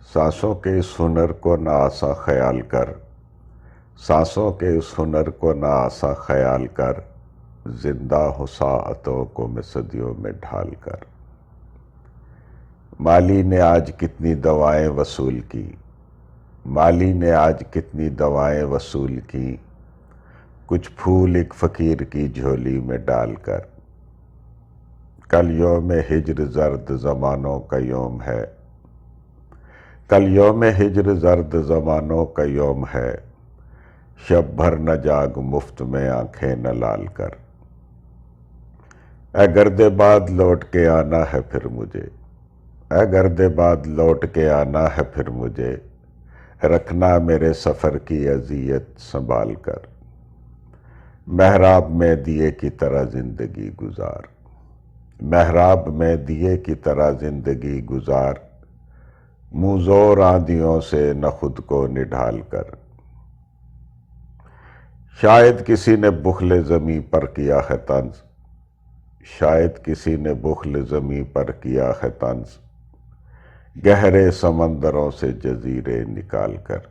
सांसों के इस हुनर को ना आसा ख्याल कर, सांसों के इस हुनर को ना आसा ख्याल कर, जिंदा हो साअतों को मैं सदियों में ढाल कर। माली ने आज कितनी दवाएं वसूल की, माली ने आज कितनी दवाएं वसूल की, कुछ फूल एक फकीर की झोली में डालकर। कल यौम हिज्र जर्द ज़मानों का यौम है, कल यौम हिज्र जर्द ज़मानों का यौम है, शब भर न जाग मुफ्त में आंखें न लाल कर। ऐ गर्दे बाद लौट के आना है फिर मुझे, ऐ गर्दे बाद लौट के आना है फिर मुझे, रखना मेरे सफ़र की अज़ियत संभाल कर। महराब में दिए की तरह ज़िंदगी गुजार, महराब में दिए की तरह ज़िंदगी गुजार, मुँहज़ोर आंधियों से न खुद को निढाल कर। शायद किसी ने बुखले ज़मीं पर किया है तंज, शायद किसी ने बुखले ज़मीं पर किया है तंज, गहरे समंदरों से जजीरे निकाल कर।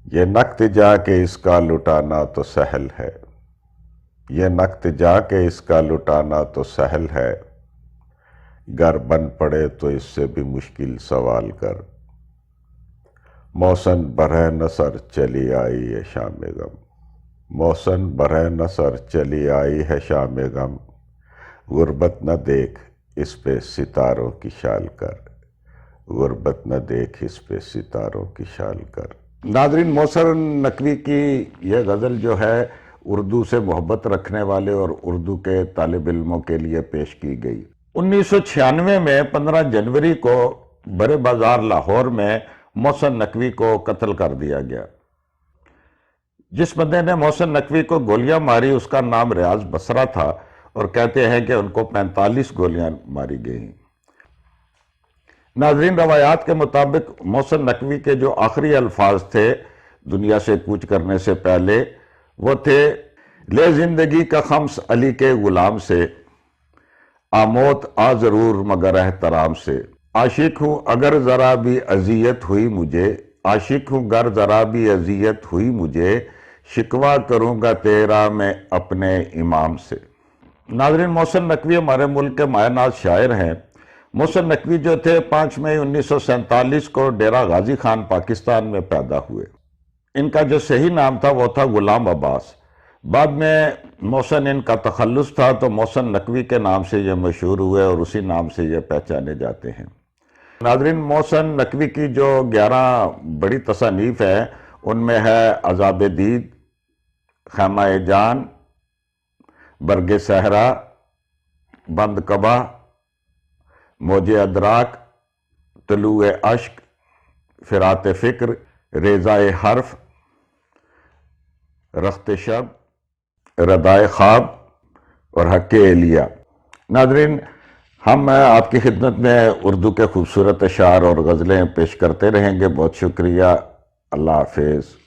ये नक्त जाके इसका लुटाना तो सहल है, ये नक्त जाके इसका लुटाना तो सहल है, गर बन पड़े तो इससे भी मुश्किल सवाल कर। मौसन बरह नसर चली आई है शाम गम, मौसन बरह नसर चली आई है शाम गम, गुर्बत न देख इस पे सितारों की शाल कर, गुर्बत न देख इस पे सितारों की शाल कर। नाज़रीन, मोहसिन नकवी की यह गज़ल जो है उर्दू से मोहब्बत रखने वाले और उर्दू के तालिब इल्मों के लिए पेश की गई। 1996 में 15 जनवरी को बड़े बाजार लाहौर में मोहसिन नकवी को कत्ल कर दिया गया। जिस बंदे ने मोहसिन नकवी को गोलियां मारी उसका नाम रियाज बसरा था और कहते हैं कि उनको 45 गोलियां मारी गई। नाज़रीन, रवायात के मुताबिक मोहसिन नकवी के जो आखिरी अल्फाज थे दुनिया से कूच करने से पहले वो थे, ले जिंदगी का खम्स अली के गुलाम से, आमोत आ जरूर मगर एहतराम से। आशिक हूँ अगर ज़रा भी अजियत हुई मुझे, आशिक हूँ गर ज़रा भी अजियत हुई मुझे, शिकवा करूँगा तेरा मैं अपने इमाम से। नाज़रीन, मोहसिन नकवी हमारे मुल्क के मायनाज शायर हैं। मोहसिन नकवी जो थे 5 मई 1947 को डेरा गाजी खान पाकिस्तान में पैदा हुए। इनका जो सही नाम था वो था गुलाम अब्बास। बाद में मोहसिन इनका तखल्लुस था तो मोहसिन नकवी के नाम से ये मशहूर हुए और उसी नाम से ये पहचाने जाते हैं। नाज़रीन, मोहसिन नकवी की जो 11 बड़ी तसानीफ है उनमें है अज़ाब दीद, खैमा जान, बरगे सहरा, बंद कबा, मौजे अदराक, तलुए अश्क, फिरात फ़िक्र, रेज़ाए हर्फ, रख्त शब, रदाए ख्वाब और हक़ एलिया। नाज़रीन, हम आपकी खिदमत में उर्दू के खूबसूरत अशार और गज़लें पेश करते रहेंगे। बहुत शुक्रिया। अल्लाह हाफ़िज़।